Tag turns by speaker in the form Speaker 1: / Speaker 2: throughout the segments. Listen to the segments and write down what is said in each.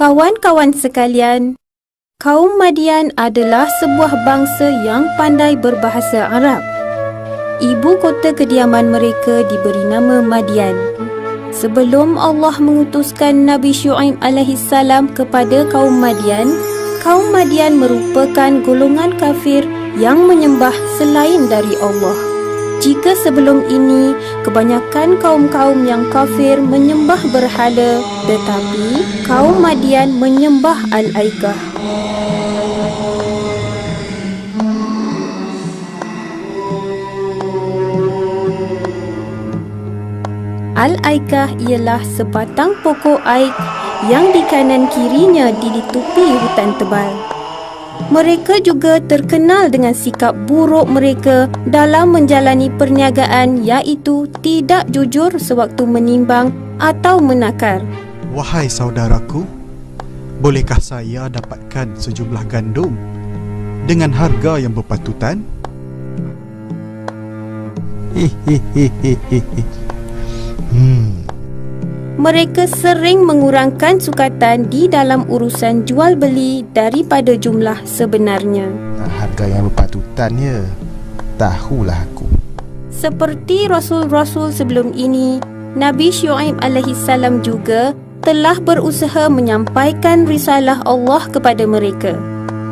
Speaker 1: Kawan-kawan sekalian, kaum Madian adalah sebuah bangsa yang pandai berbahasa Arab. Ibu kota kediaman mereka diberi nama Madian. Sebelum Allah mengutuskan Nabi Syuaib alaihissalam kepada kaum Madian merupakan golongan kafir yang menyembah selain dari Allah. Jika sebelum ini, kebanyakan kaum-kaum yang kafir menyembah berhala, tetapi kaum Madian menyembah Al-Aikah. Al-Aikah ialah sebatang pokok aik yang di kanan kirinya dilitupi hutan tebal. Mereka juga terkenal dengan sikap buruk mereka dalam menjalani perniagaan, iaitu tidak jujur sewaktu menimbang atau menakar.
Speaker 2: Wahai saudaraku, bolehkah saya dapatkan sejumlah gandum dengan harga yang berpatutan?
Speaker 1: Mereka sering mengurangkan sukatan di dalam urusan jual beli daripada jumlah sebenarnya.
Speaker 3: Harga yang berpatutan ya, tahulah aku.
Speaker 1: Seperti Rasul-Rasul sebelum ini, Nabi Syuaib alaihissalam juga telah berusaha menyampaikan risalah Allah kepada mereka.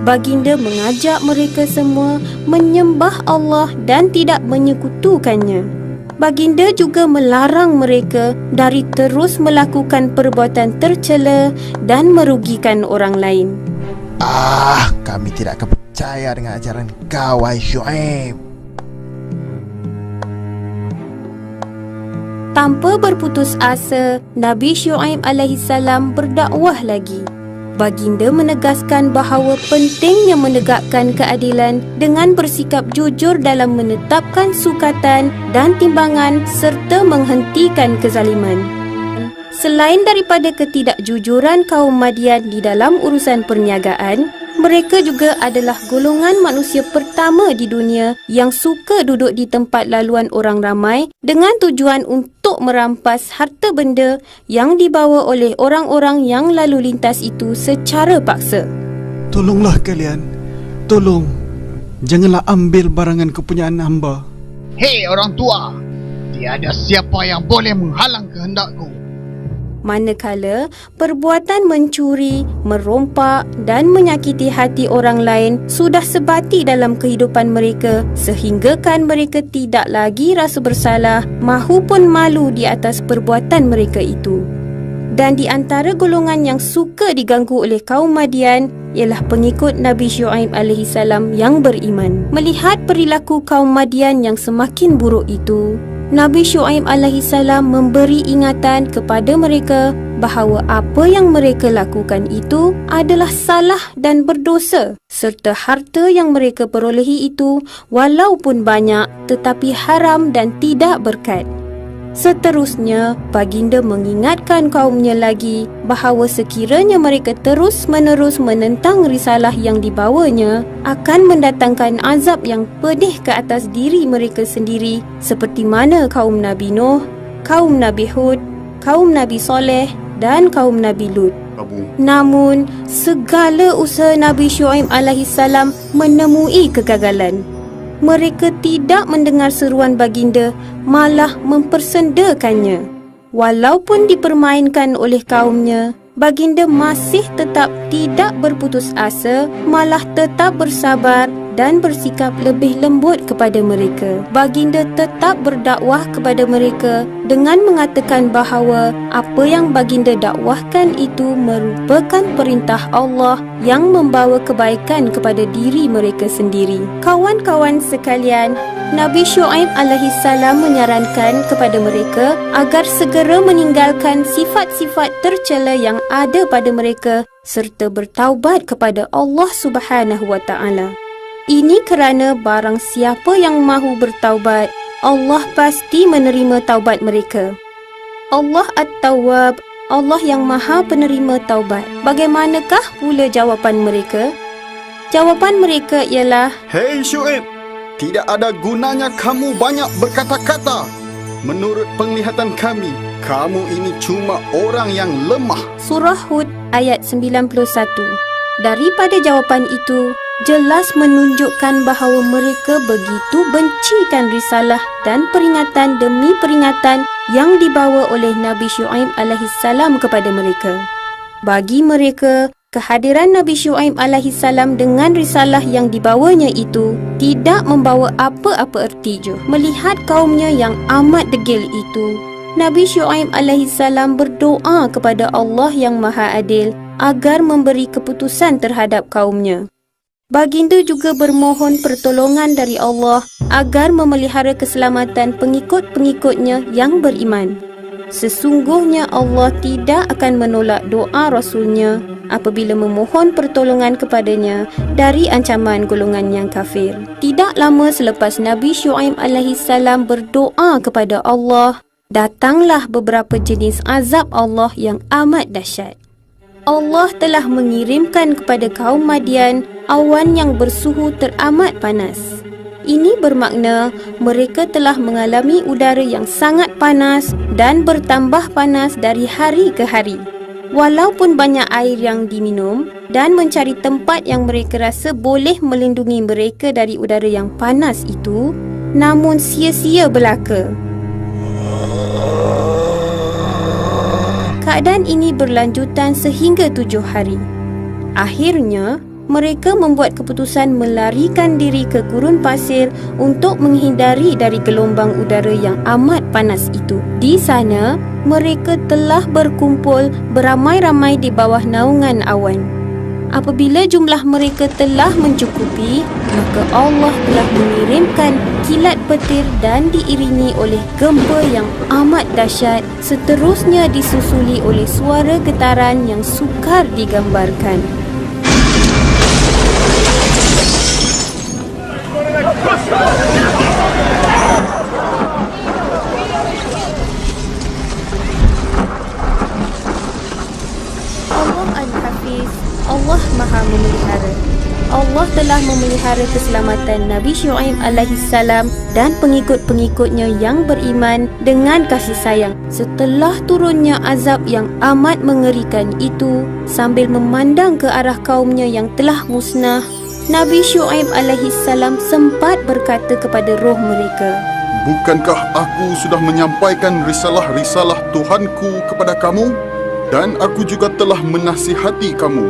Speaker 1: Baginda mengajak mereka semua menyembah Allah dan tidak menyekutukannya. Baginda juga melarang mereka dari terus melakukan perbuatan tercela dan merugikan orang lain.
Speaker 3: Kami tidak akan percaya dengan ajaran kau, wahai Syuaib.
Speaker 1: Tanpa berputus asa, Nabi Syuaib alaihissalam berdakwah lagi. Baginda menegaskan bahawa pentingnya menegakkan keadilan dengan bersikap jujur dalam menetapkan sukatan dan timbangan serta menghentikan kezaliman. Selain daripada ketidakjujuran kaum Madian di dalam urusan perniagaan, mereka juga adalah golongan manusia pertama di dunia yang suka duduk di tempat laluan orang ramai dengan tujuan untuk merampas harta benda yang dibawa oleh orang-orang yang lalu lintas itu secara paksa.
Speaker 2: Tolonglah kalian, tolong. Janganlah ambil barangan kepunyaan hamba.
Speaker 4: Hei orang tua, tiada siapa yang boleh menghalang kehendakku.
Speaker 1: Manakala perbuatan mencuri, merompak dan menyakiti hati orang lain sudah sebati dalam kehidupan mereka sehinggakan mereka tidak lagi rasa bersalah mahupun malu di atas perbuatan mereka itu. Dan di antara golongan yang suka diganggu oleh kaum Madian ialah pengikut Nabi Syuaib alaihissalam yang beriman. Melihat perilaku kaum Madian yang semakin buruk itu, Nabi Syuaib alaihissalam memberi ingatan kepada mereka bahawa apa yang mereka lakukan itu adalah salah dan berdosa, serta harta yang mereka perolehi itu walaupun banyak tetapi haram dan tidak berkat. Seterusnya, baginda mengingatkan kaumnya lagi bahawa sekiranya mereka terus-menerus menentang risalah yang dibawanya, akan mendatangkan azab yang pedih ke atas diri mereka sendiri seperti mana kaum Nabi Nuh, kaum Nabi Hud, kaum Nabi Soleh dan kaum Nabi Lut. Namun, segala usaha Nabi Syuaib alaihissalam menemui kegagalan. Mereka tidak mendengar seruan baginda, malah mempersendakannya. Walaupun dipermainkan oleh kaumnya, baginda masih tetap tidak berputus asa, malah tetap bersabar dan bersikap lebih lembut kepada mereka. Baginda tetap berdakwah kepada mereka dengan mengatakan bahawa apa yang baginda dakwahkan itu merupakan perintah Allah yang membawa kebaikan kepada diri mereka sendiri. Kawan-kawan sekalian, Nabi Syuaib alaihissalam menyarankan kepada mereka agar segera meninggalkan sifat-sifat tercela yang ada pada mereka serta bertaubat kepada Allah Subhanahu wa taala. Ini kerana barang siapa yang mahu bertaubat, Allah pasti menerima taubat mereka. Allah At-Tawwab, Allah yang Maha Penerima Taubat. Bagaimanakah pula jawapan mereka? Jawapan mereka ialah,
Speaker 5: Hei Syuaib, tidak ada gunanya kamu banyak berkata-kata. Menurut penglihatan kami, kamu ini cuma orang yang lemah.
Speaker 1: Surah Hud ayat 91. Daripada jawapan itu, jelas menunjukkan bahawa mereka begitu bencikan risalah dan peringatan demi peringatan yang dibawa oleh Nabi Syuaib alaihissalam kepada mereka. Bagi mereka, kehadiran Nabi Syuaib alaihissalam dengan risalah yang dibawanya itu tidak membawa apa-apa erti je. Melihat kaumnya yang amat degil itu, Nabi Syuaib alaihissalam berdoa kepada Allah yang Maha Adil agar memberi keputusan terhadap kaumnya. Baginda juga bermohon pertolongan dari Allah agar memelihara keselamatan pengikut-pengikutnya yang beriman. Sesungguhnya Allah tidak akan menolak doa Rasulnya apabila memohon pertolongan kepadanya dari ancaman golongan yang kafir. Tidak lama selepas Nabi Syuaib alaihissalam berdoa kepada Allah, datanglah beberapa jenis azab Allah yang amat dahsyat. Allah telah mengirimkan kepada kaum Madian awan yang bersuhu teramat panas. Ini bermakna mereka telah mengalami udara yang sangat panas dan bertambah panas dari hari ke hari. Walaupun banyak air yang diminum dan mencari tempat yang mereka rasa boleh melindungi mereka dari udara yang panas itu, namun sia-sia belaka. Keadaan ini berlanjutan sehingga 7 hari. Akhirnya, mereka membuat keputusan melarikan diri ke gurun pasir untuk menghindari dari gelombang udara yang amat panas itu. Di sana, mereka telah berkumpul beramai-ramai di bawah naungan awan. Apabila jumlah mereka telah mencukupi, maka Allah telah mengirimkan kilat petir dan diiringi oleh gempa yang amat dahsyat, seterusnya disusuli oleh suara getaran yang sukar digambarkan. Allah Al-Hafiz, Allah Maha Memelihara. Allah telah memelihara keselamatan Nabi Syuaib alaihissalam dan pengikut-pengikutnya yang beriman dengan kasih sayang. Setelah turunnya azab yang amat mengerikan itu, sambil memandang ke arah kaumnya yang telah musnah, Nabi Syuaib alaihissalam sempat berkata kepada roh mereka,
Speaker 5: Bukankah aku sudah menyampaikan risalah-risalah Tuhanku kepada kamu? Dan aku juga telah menasihati kamu.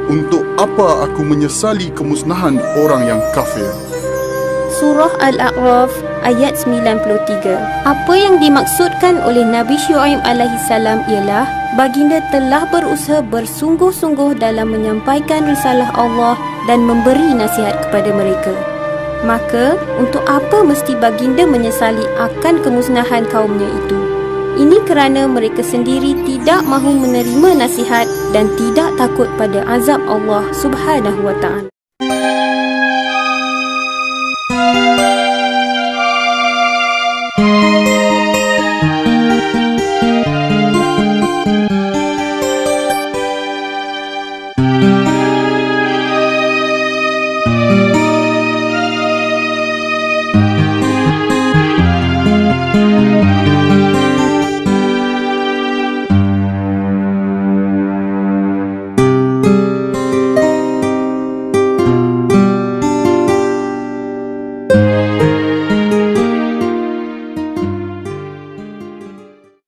Speaker 5: Untuk apa aku menyesali kemusnahan orang yang kafir?
Speaker 1: Surah Al-A'raf ayat 93. Apa yang dimaksudkan oleh Nabi Syuaib alaihissalam ialah baginda telah berusaha bersungguh-sungguh dalam menyampaikan risalah Allah dan memberi nasihat kepada mereka. Maka, untuk apa mesti baginda menyesali akan kemusnahan kaumnya itu? Ini kerana mereka sendiri tidak mahu menerima nasihat dan tidak takut pada azab Allah Subhanahu wa Ta'ala.